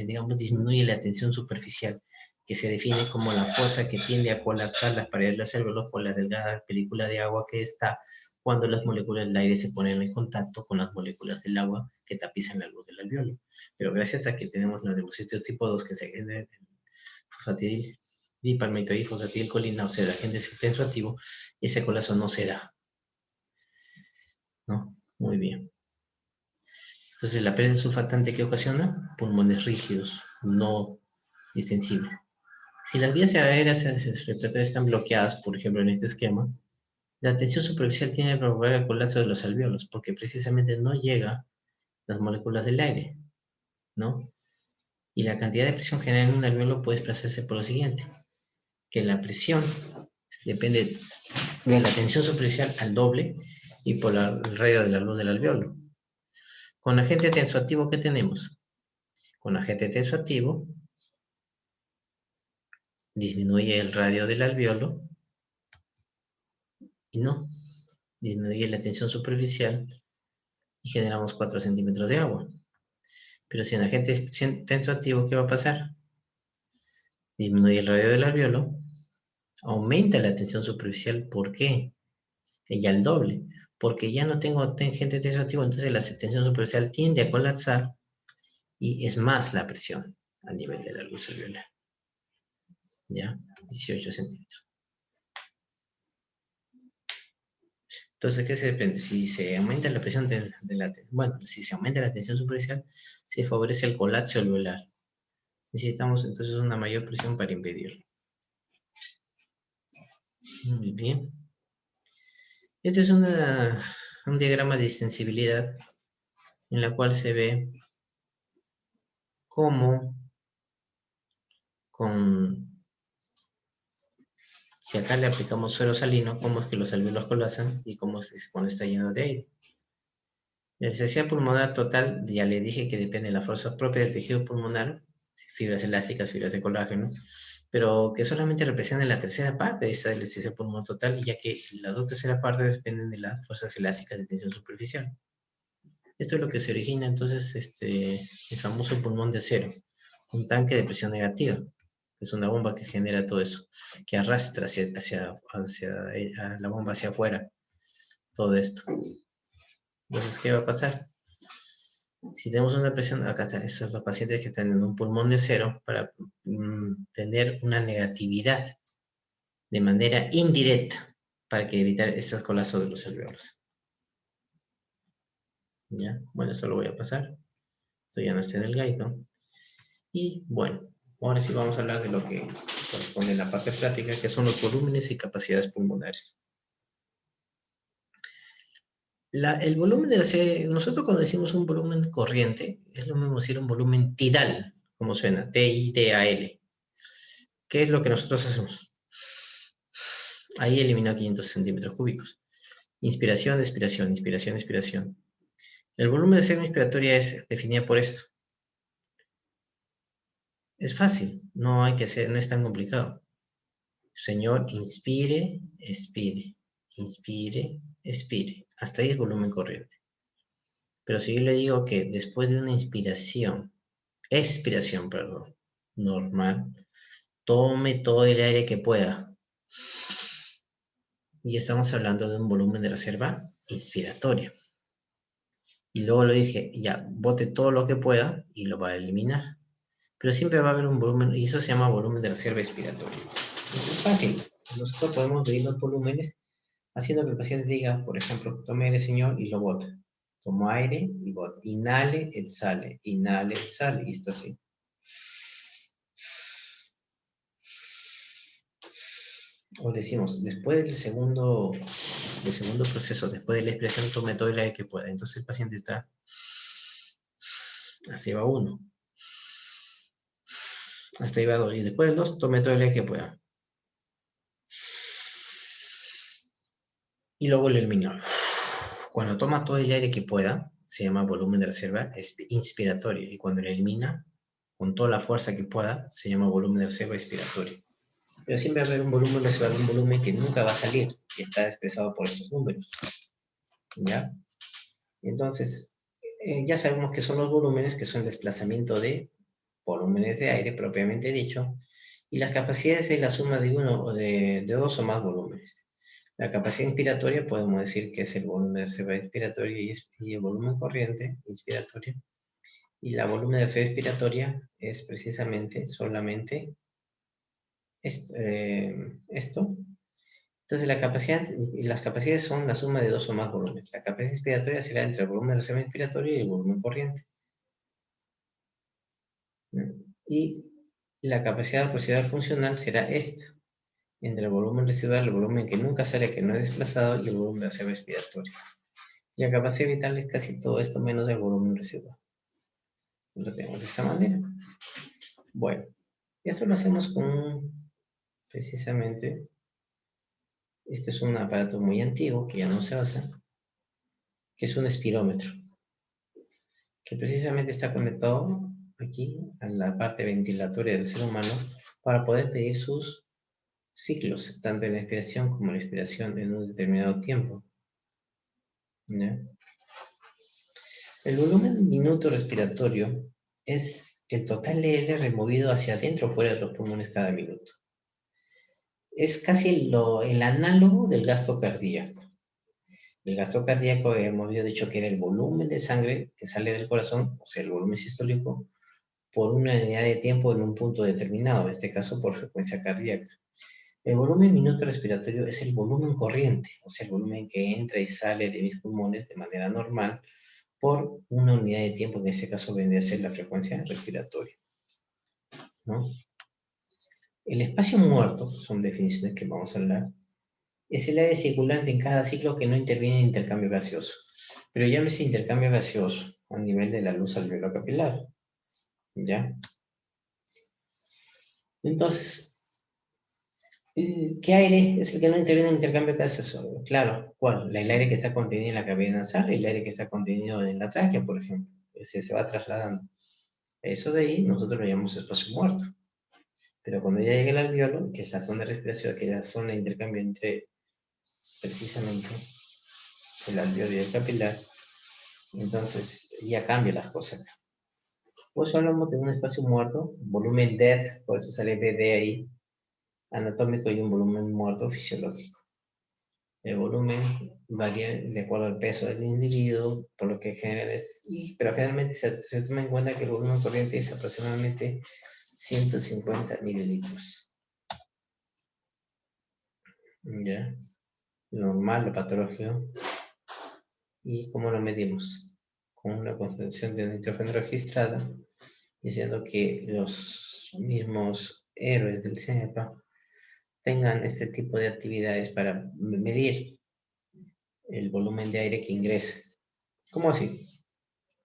digamos, disminuye la tensión superficial, que se define como la fuerza que tiende a colapsar las paredes de los alveolos por la delgada película de agua que está cuando las moléculas del aire se ponen en contacto con las moléculas del agua que tapizan la luz del alveolo. Pero gracias a que tenemos los neumocitos tipo 2 que se fosfatidil, dipalmitoilfosfatidilcolina, o sea, el agente tensoactivo, ese colapso no se da, ¿no? Muy bien. Entonces, la pérdida sulfatante que ocasiona pulmones rígidos, no distensibles. Si las vías aéreas respiratorias están bloqueadas, por ejemplo, en este esquema, la tensión superficial tiene que provocar el colapso de los alveolos, porque precisamente no llega las moléculas del aire, ¿no? Y la cantidad de presión generada en un alveolo puede expresarse por lo siguiente, que la presión depende de la tensión superficial al doble y por el radio de la luz del alveolo. Con agente tensoactivo, ¿qué tenemos? Con agente tensoactivo disminuye el radio del alveolo y no, disminuye la tensión superficial y generamos 4 centímetros de agua. Pero sin agente tensoactivo, ¿qué va a pasar? Disminuye el radio del alveolo, aumenta la tensión superficial, ¿por qué? Ya el doble, porque ya no tengo agente tensoactivo, entonces la tensión superficial tiende a colapsar y es más la presión a nivel de la luz alveolar. ¿Ya? 18 centímetros. Entonces, ¿qué se depende? Si se aumenta la presión si se aumenta la tensión superficial, se favorece el colapso alveolar. Necesitamos entonces una mayor presión para impedirlo. Muy bien. Este es un diagrama de distensibilidad en la cual se ve cómo si acá le aplicamos suero salino, cómo es que los alvéolos colapsan y cómo es cuando está lleno de aire. La necesidad pulmonar total, ya le dije que depende de la fuerza propia del tejido pulmonar, fibras elásticas, fibras de colágeno, pero que solamente representan la tercera parte de esta elasticidad pulmonar total, ya que las dos terceras partes dependen de las fuerzas elásticas de tensión superficial. Esto es lo que se origina entonces el famoso pulmón de acero, un tanque de presión negativa. Es una bomba que genera todo eso, que arrastra hacia la bomba hacia afuera, todo esto. Entonces, ¿qué va a pasar? Si tenemos una presión, acá están esos los pacientes que están en un pulmón de acero para tener una negatividad de manera indirecta para que evitar esos colapsos de los alvéolos. ¿Ya? Bueno, eso lo voy a pasar. Esto ya no está en el gaito. Y bueno, ahora sí vamos a hablar de lo que corresponde a la parte práctica, que son los volúmenes y capacidades pulmonares. El volumen de nosotros cuando decimos un volumen corriente, es lo mismo decir un volumen tidal, como suena, T-I-D-A-L. ¿Qué es lo que nosotros hacemos? Ahí elimina 500 centímetros cúbicos. Inspiración, expiración, inspiración, expiración. El volumen de acción inspiratoria es definida por esto. Es fácil, no hay que hacer, no es tan complicado. Señor, inspire, expire. Inspire, expire. Hasta ahí es volumen corriente. Pero si yo le digo que después de una expiración, perdón, normal, tome todo el aire que pueda. Y estamos hablando de un volumen de reserva inspiratoria. Y luego le dije, ya, bote todo lo que pueda y lo va a eliminar. Pero siempre va a haber un volumen, y eso se llama volumen de reserva expiratoria. Entonces es fácil. Nosotros podemos medir los volúmenes haciendo que el paciente diga, por ejemplo, tome aire, señor, y lo bota. Tomo aire y bota. Inhale, exhale, y está así. O decimos, después del segundo proceso, después de la expiración, tome todo el aire que pueda. Entonces el paciente está, hasta ahí va 1. Hasta ahí va 2. Y después del 2, tome todo el aire que pueda. Y luego lo elimina. Cuando toma todo el aire que pueda, se llama volumen de reserva inspiratorio. Y cuando lo elimina, con toda la fuerza que pueda, se llama volumen de reserva expiratorio. Pero siempre va a haber un volumen de reserva, un volumen que nunca va a salir, que está expresado por estos números. ¿Ya? Entonces, ya sabemos que son los volúmenes, que son desplazamiento de volúmenes de aire propiamente dicho, y las capacidades es la suma de uno o de dos o más volúmenes. La capacidad inspiratoria podemos decir que es el volumen de reserva inspiratoria y el volumen corriente inspiratorio. Y la volumen de reserva expiratoria es precisamente solamente esto. Entonces las capacidades son la suma de dos o más volúmenes. La capacidad inspiratoria será entre el volumen de reserva inspiratoria y el volumen corriente. Y la capacidad residual funcional será esta, entre el volumen residual, el volumen que nunca sale, que no es desplazado, y el volumen de reserva expiratoria. Y la capacidad vital es casi todo esto menos el volumen residual. Lo tenemos de esa manera. Bueno, esto lo hacemos precisamente, este es un aparato muy antiguo que ya no se usa, que es un espirómetro, que precisamente está conectado aquí a la parte ventilatoria del ser humano para poder medir sus ciclos, tanto en la inspiración como en la expiración en un determinado tiempo. ¿Ya? El volumen minuto respiratorio es el total de aire removido hacia adentro o fuera de los pulmones cada minuto. Es casi el análogo del gasto cardíaco. El gasto cardíaco hemos dicho que era el volumen de sangre que sale del corazón, o sea, el volumen sistólico, por una unidad de tiempo en un punto determinado, en este caso por frecuencia cardíaca. El volumen minuto respiratorio es el volumen corriente, o sea, el volumen que entra y sale de mis pulmones de manera normal por una unidad de tiempo, en este caso vendría a ser la frecuencia respiratoria, ¿no? El espacio muerto, son definiciones que vamos a hablar, es el área circulante en cada ciclo que no interviene en intercambio gaseoso. Pero llámese intercambio gaseoso a nivel de la luz alveolar capilar, ¿ya? Entonces, ¿qué aire es el que no interviene en el intercambio gaseoso? Claro, ¿cuál? El aire que está contenido en la cavidad nasal y el aire que está contenido en la tráquea, por ejemplo. Ese se va trasladando. Eso de ahí nosotros lo llamamos espacio muerto. Pero cuando ya llega el alveolo, que es la zona de respiración, que es la zona de intercambio entre precisamente el alveolo y el capilar, entonces ya cambia las cosas. Por eso hablamos de un espacio muerto, volumen dead, por eso sale BD ahí, anatómico, y un volumen muerto fisiológico. El volumen varía de acuerdo al peso del individuo, por lo que pero generalmente se toma en cuenta que el volumen corriente es aproximadamente 150 mililitros. ¿Ya? Normal, lo patológico. ¿Y cómo lo medimos? Con una concentración de nitrógeno registrada, diciendo que los mismos héroes del CEPA tengan este tipo de actividades para medir el volumen de aire que ingresa. ¿Cómo así?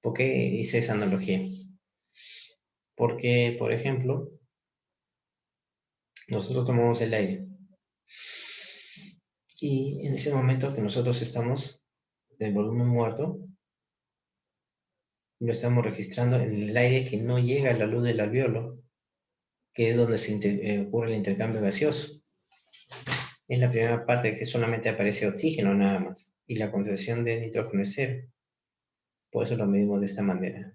¿Por qué hice esa analogía? Porque, por ejemplo, nosotros tomamos el aire y en ese momento que nosotros estamos en volumen muerto, lo estamos registrando en el aire que no llega a la luz del alveolo, que es donde ocurre el intercambio gaseoso. Es la primera parte que solamente aparece oxígeno nada más, y la concentración de nitrógeno es cero. Por eso lo medimos de esta manera.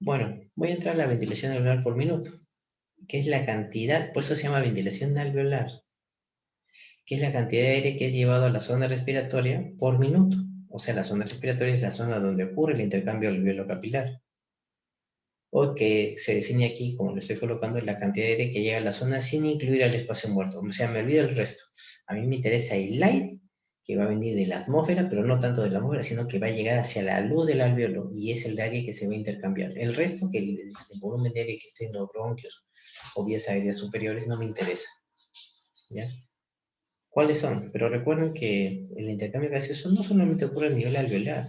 Bueno, voy a entrar a la ventilación alveolar por minuto, que es la cantidad, por eso se llama ventilación alveolar, que es la cantidad de aire que es llevado a la zona respiratoria por minuto. O sea, la zona respiratoria es la zona donde ocurre el intercambio alveolo capilar. O que se define aquí, como lo estoy colocando, la cantidad de aire que llega a la zona sin incluir al espacio muerto. O sea, me olvido el resto. A mí me interesa el aire que va a venir de la atmósfera, pero no tanto de la atmósfera, sino que va a llegar hacia la luz del alveolo, y es el aire que se va a intercambiar. El resto, que el volumen de aire que esté en los bronquios o vías aéreas superiores, no me interesa. ¿Ya? ¿Cuáles son? Pero recuerden que el intercambio gaseoso no solamente ocurre a nivel alveolar,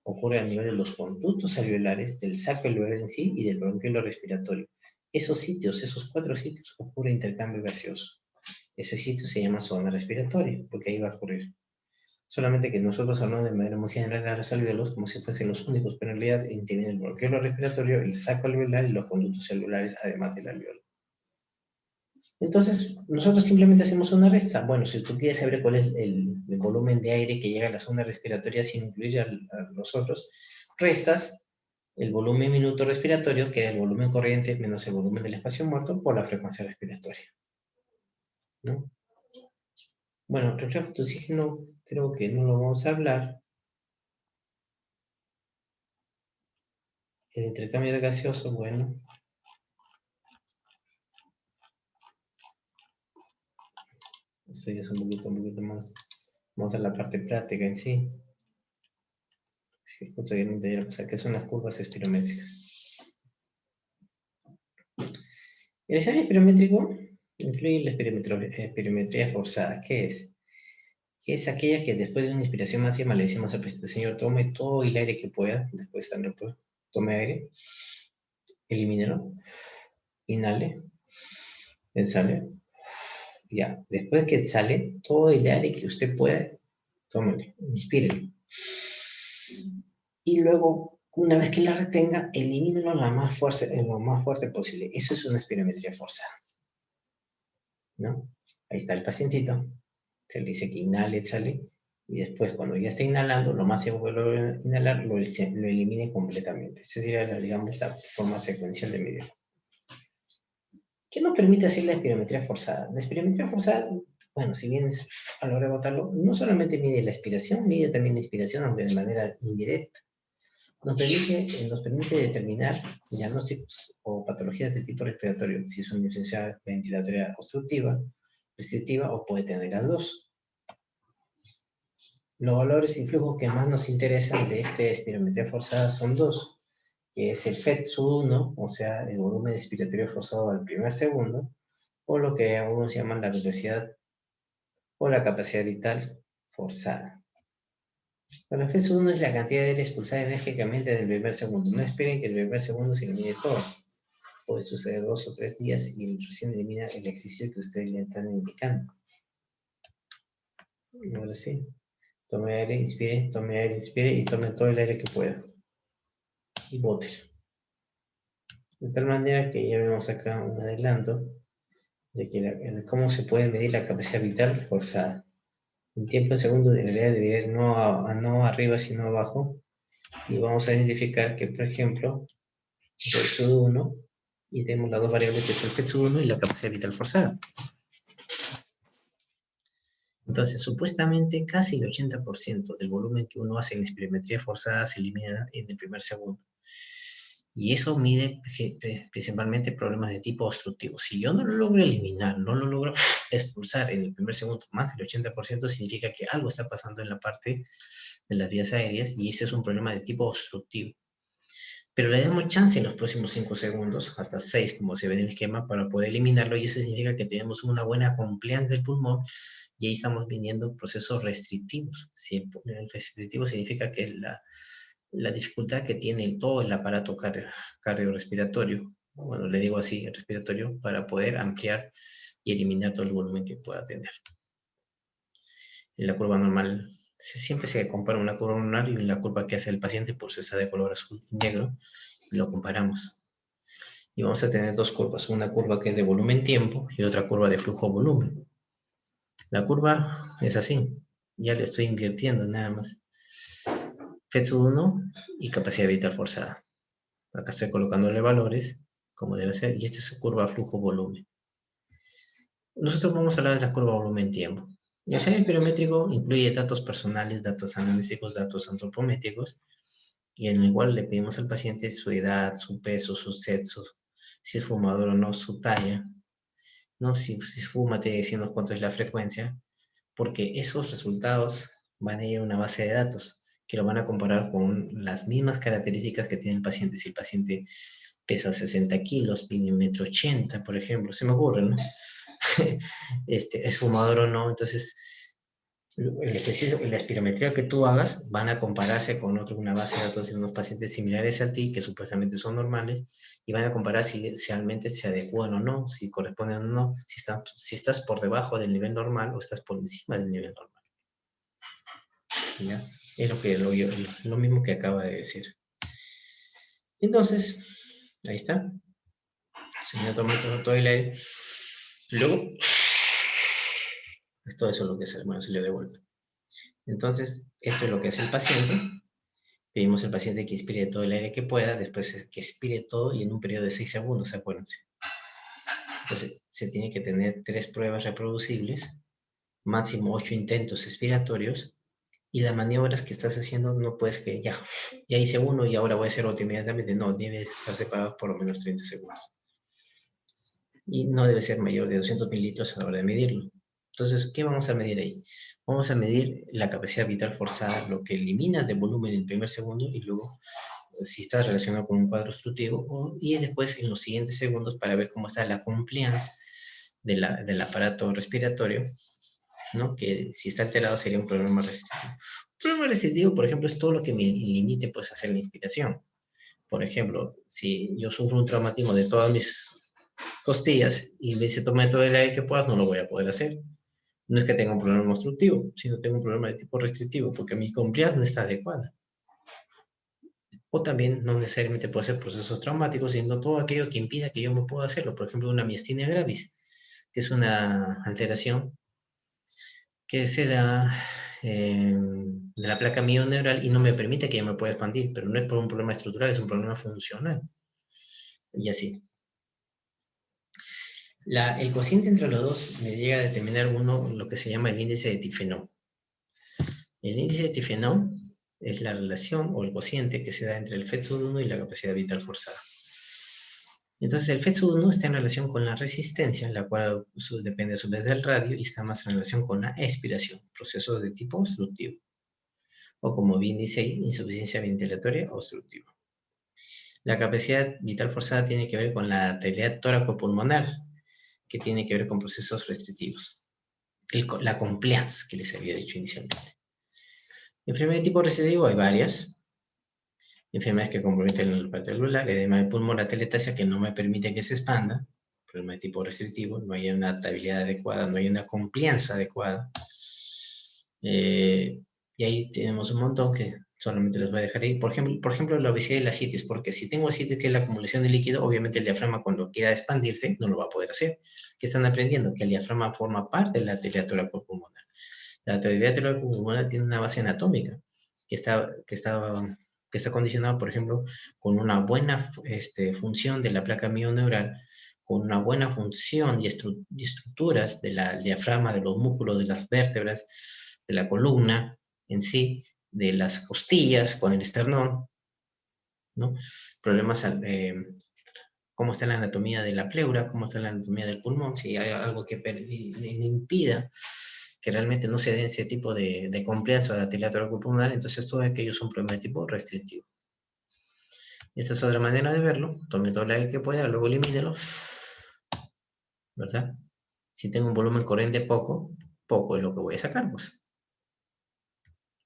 ocurre a nivel de los conductos alveolares, del saco alveolar en sí y del bronquiolo respiratorio. Esos sitios, esos 4 sitios, ocurre intercambio gaseoso. Ese sitio se llama zona respiratoria, porque ahí va a ocurrir. Solamente que nosotros hablamos de manera muy general a los alveolos como si fuesen los únicos, pero en realidad interviene el bronquiolo respiratorio, el saco alveolar y los conductos alveolares, además del alveolo. Entonces, nosotros simplemente hacemos una resta. Bueno, si tú quieres saber cuál es el volumen de aire que llega a la zona respiratoria sin incluir a los otros, restas el volumen minuto respiratorio, que era el volumen corriente menos el volumen del espacio muerto, por la frecuencia respiratoria, ¿no? Bueno, reflejo de oxígeno creo que no lo vamos a hablar. El intercambio de gaseoso, bueno. Esto ya es un poquito más. Vamos a la parte práctica en sí. Justo ya no te diré, o sea, ¿qué son las curvas espirométricas? El examen espirométrico incluye la espirometría forzada. ¿Qué es? Que es aquella que después de una inspiración máxima le decimos al paciente: señor, tome todo el aire que pueda, después también tome aire, elimínelo, inhale, exhale, ya. Después que sale todo el aire que usted pueda, tómele, inspírelo. Y luego, una vez que la retenga, elimínelo lo más fuerte posible. Eso es una espirometría forzada, ¿no? Ahí está el pacientito. Se le dice que inhale, exhale, y después, cuando ya está inhalando, lo más seguro que lo inhalar, lo elimine completamente. Esa sería, digamos, la forma secuencial de medir. ¿Qué nos permite hacer la espirometría forzada? La espirometría forzada, bueno, si bien es a la hora de botarlo, no solamente mide la expiración, mide también la inspiración, aunque de manera indirecta. Nos permite determinar diagnósticos o patologías de tipo respiratorio, si es una insuficiencia ventilatoria obstructiva, restrictiva, o puede tener las dos. Los valores y flujos que más nos interesan de esta espirometría forzada son dos, que es el FET-1, o sea, el volumen expiratorio forzado al primer segundo, o lo que algunos llaman la velocidad o la capacidad vital forzada. Bueno, el FET-1 es la cantidad de aire expulsada enérgicamente en el primer segundo. No esperen que el primer segundo se elimine todo. puede suceder 2 o 3 días y recién elimina el ejercicio que ustedes le están indicando. Ahora sí, tome aire, inspire y tome todo el aire que pueda. Y bote. De tal manera que ya vemos acá un adelanto de que cómo se puede medir la capacidad vital forzada. En tiempo en segundos en realidad debería ir no arriba sino abajo. Y vamos a identificar que, por ejemplo, FET1 y tenemos las dos variables que es el FET1 y la capacidad vital forzada. Entonces, supuestamente casi el 80% del volumen que uno hace en espirometría forzada se elimina en el primer segundo. Y eso mide principalmente problemas de tipo obstructivo. Si yo no lo logro eliminar, no lo logro expulsar en el primer segundo más del 80%, significa que algo está pasando en la parte de las vías aéreas y ese es un problema de tipo obstructivo. Pero le damos chance en los próximos 5 segundos, hasta 6 como se ve en el esquema, para poder eliminarlo y eso significa que tenemos una buena compliance del pulmón y ahí estamos viniendo procesos restrictivos. Si el restrictivo significa que la dificultad que tiene todo el aparato cardiorrespiratorio, bueno, le digo así, el respiratorio, para poder ampliar y eliminar todo el volumen que pueda tener. En la curva normal, siempre se compara una curva normal y la curva que hace el paciente, por eso está de color azul y negro, y lo comparamos. Y vamos a tener dos curvas, una curva que es de volumen-tiempo y otra curva de flujo-volumen. La curva es así, ya le estoy invirtiendo nada más. FET1 y capacidad vital forzada. Acá estoy colocándole valores, como debe ser, y esta es su curva flujo-volumen. Nosotros vamos a hablar de la curva volumen-tiempo. El examen espirométrico incluye datos personales, datos analíticos, datos antropométricos, y en el cual le pedimos al paciente su edad, su peso, su sexo, si es fumador o no, su talla, ¿no? Si fuma, te decimos cuánto es la frecuencia, porque esos resultados van a ir a una base de datos que lo van a comparar con las mismas características que tiene el paciente. Si el paciente pesa 60 kilos, pide 1,80 m, por ejemplo, se me ocurre, ¿no? Es fumador o no, entonces el ejercicio y la espirometría que tú hagas van a compararse con una base de datos de unos pacientes similares a ti, que supuestamente son normales, y van a comparar si realmente se adecúan o no, si corresponden o no, si estás por debajo del nivel normal o estás por encima del nivel normal. ¿Ya? Es lo mismo que acaba de decir. Entonces, ahí está. Se me ha tomado todo el aire. Luego, es todo eso lo que es, bueno, se le devuelve. Entonces, esto es lo que hace el paciente. Pedimos al paciente que inspire todo el aire que pueda, después que expire todo y en un periodo de 6 segundos, acuérdense. Entonces, se tiene que tener 3 pruebas reproducibles, máximo 8 intentos expiratorios, y las maniobras que estás haciendo no puedes que ya hice uno y ahora voy a hacer otro inmediatamente. No, debe estar separado por lo menos 30 segundos. Y no debe ser mayor de 200 mililitros a la hora de medirlo. Entonces, ¿qué vamos a medir ahí? Vamos a medir la capacidad vital forzada, lo que elimina de volumen en el primer segundo y luego si está relacionado con un cuadro obstructivo y después en los siguientes segundos para ver cómo está la compliance del aparato respiratorio, ¿no? Que si está alterado sería un problema restrictivo. Un problema restrictivo, por ejemplo, es todo lo que me limite pues, a hacer la inspiración. Por ejemplo, si yo sufro un traumatismo de todas mis costillas y me dice toma todo el aire que puedas, no lo voy a poder hacer. No es que tenga un problema obstructivo, sino tengo un problema de tipo restrictivo, porque mi compliance no está adecuada. O también no necesariamente puede ser procesos traumáticos, sino todo aquello que impida que yo me pueda hacerlo. Por ejemplo, una miastenia gravis, que es una alteración que se da de la placa mioneural y no me permite que yo me pueda expandir, pero no es por un problema estructural, es un problema funcional. Y así. El cociente entre los dos me llega a determinar lo que se llama el índice de Tifenau. El índice de Tifenau es la relación o el cociente que se da entre el FET1 y la capacidad vital forzada. Entonces el FET1 está en relación con la resistencia, la cual depende a su vez del radio y está más en relación con la expiración, procesos de tipo obstructivo. O como bien dice ahí, insuficiencia ventilatoria obstructiva. La capacidad vital forzada tiene que ver con la arterialidad tóraco-pulmonar, que tiene que ver con procesos restrictivos. La compliance que les había dicho inicialmente. Enfermedad de tipo restrictivo hay varias. enfermedades que comprometen el aparato alveolar, edema de pulmón, atelectasia que no me permite que se expanda, problema de tipo restrictivo, no hay una adaptabilidad adecuada, no hay una complianza adecuada. Y ahí tenemos un montón que solamente les voy a dejar ahí. Por ejemplo, la obesidad y la ascitis, porque si tengo ascitis, que es la acumulación de líquido, obviamente el diafragma cuando quiera expandirse no lo va a poder hacer. ¿Qué están aprendiendo? Que el diafragma forma parte de la arteria torácico-pulmonar. La arteria torácico-pulmonar tiene una base anatómica que está condicionada, por ejemplo, con una buena función de la placa mioneural, con una buena función y estructuras del diafragma, de los músculos, de las vértebras, de la columna en sí, de las costillas con el esternón, ¿no? Problemas, cómo está la anatomía de la pleura, cómo está la anatomía del pulmón, si hay algo que impida que realmente no se dé ese tipo de complianza de la arteria torácico-pulmonar, entonces todo aquello son problemas de tipo restrictivo. Esta es otra manera de verlo. Tome todo el aire que pueda, luego limítelo, ¿verdad? Si tengo un volumen corriente poco es lo que voy a sacar, pues.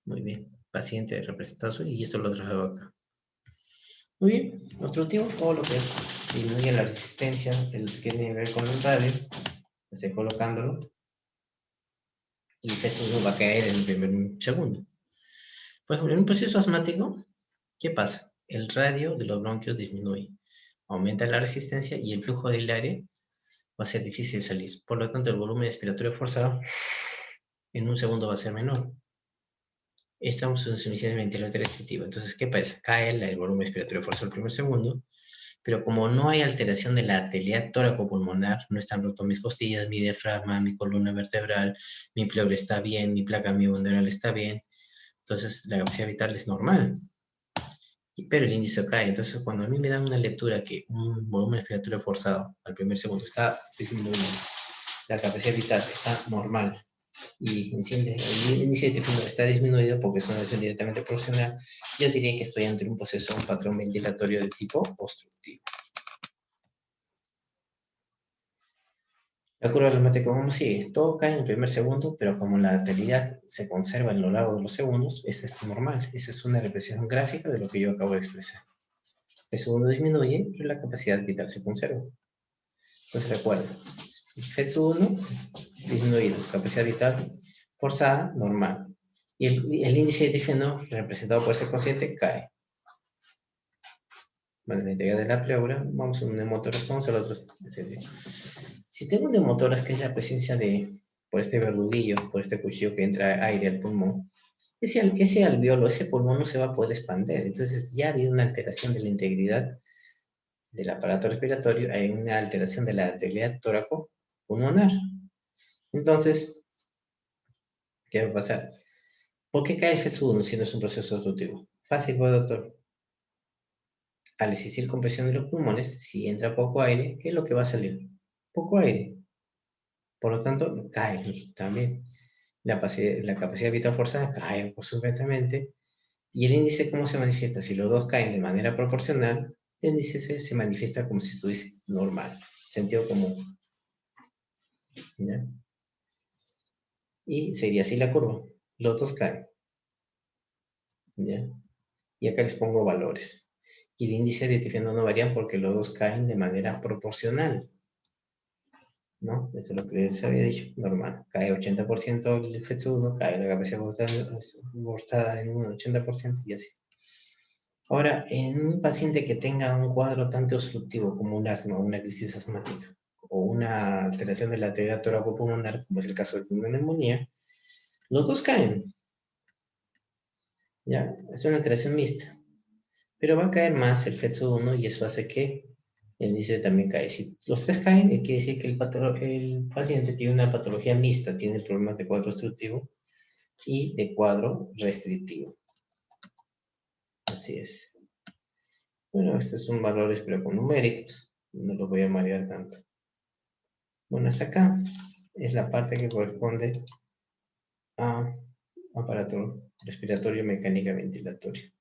Muy bien. Paciente representado azul y esto lo traslado acá. Muy bien. Obstructivo, todo lo que disminuye la resistencia, el que tiene que ver con el radio. Estoy colocándolo. Y eso va a caer en el primer segundo. Por ejemplo, en un proceso asmático, ¿qué pasa? El radio de los bronquios disminuye. Aumenta la resistencia y el flujo del aire va a ser difícil salir. Por lo tanto, el volumen respiratorio forzado en un segundo va a ser menor. Estamos en insuficiencia ventilatoria restrictiva. Entonces, ¿qué pasa? Cae el volumen respiratorio forzado el primer segundo, pero como no hay alteración de la arteria tóraco-pulmonar, no están rotos mis costillas, mi diafragma, mi columna vertebral, mi pleura está bien, mi placa mioneural está bien, entonces la capacidad vital es normal. Pero el índice cae. Entonces, cuando a mí me dan una lectura que un volumen respiratorio forzado al primer segundo está disminuyendo, la capacidad vital está normal y el índice de difusión está disminuido porque es una relación directamente proporcional, yo diría que estoy ante un proceso, un patrón ventilatorio de tipo obstructivo. La curva aromática, como sigue, todo cae en el primer segundo, pero como la arterialidad se conserva a lo largo de los segundos, esta es normal. Esa es una representación gráfica de lo que yo acabo de expresar. El segundo disminuye, pero la capacidad vital se conserva. Entonces recuerda, FET1 disminuido, capacidad vital forzada, normal. Y el índice de difeno representado por ese cociente cae. Bueno, la integral de la pleura, vamos a un neumotor response, al otro si tengo un neumotórax que es la presencia de, por este verduguillo, por este cuchillo que entra aire al pulmón, ese alveolo, ese pulmón no se va a poder expandir. Entonces ya ha habido una alteración de la integridad del aparato respiratorio, hay una alteración de la arteria tóraco-pulmonar. Entonces, ¿qué va a pasar? ¿Por qué cae el FES1 si no es un proceso obstructivo? Fácil, pues, doctor. Al existir compresión de los pulmones, si entra poco aire, ¿qué es lo que va a salir? Poco aire. Por lo tanto, cae también. La capacidad vital forzada cae consecuentemente. ¿Y el índice cómo se manifiesta? Si los dos caen de manera proporcional, el índice se manifiesta como si estuviese normal. Sentido común. ¿Ya? Y sería así la curva. Los dos caen. ¿Ya? Y acá les pongo valores. Y el índice de difeno no varían porque los dos caen de manera proporcional. ¿No? Eso es lo que les había dicho, normal. Cae 80% el FET1, cae la capacidad forzada en un 80% y así. Ahora, en un paciente que tenga un cuadro tanto obstructivo como un asma, una crisis asmática, o una alteración de la arteria torácico-pulmonar, como es el caso de una neumonía, los dos caen. ¿Ya? Es una alteración mixta. Pero va a caer más el FET1 y eso hace que el índice también cae. Si los tres caen, quiere decir que el paciente tiene una patología mixta, tiene problemas de cuadro obstructivo y de cuadro restrictivo. Así es. Bueno, estos son valores pero con numéricos, no los voy a marear tanto. Bueno, hasta acá es la parte que corresponde a aparato respiratorio mecánica ventilatoria.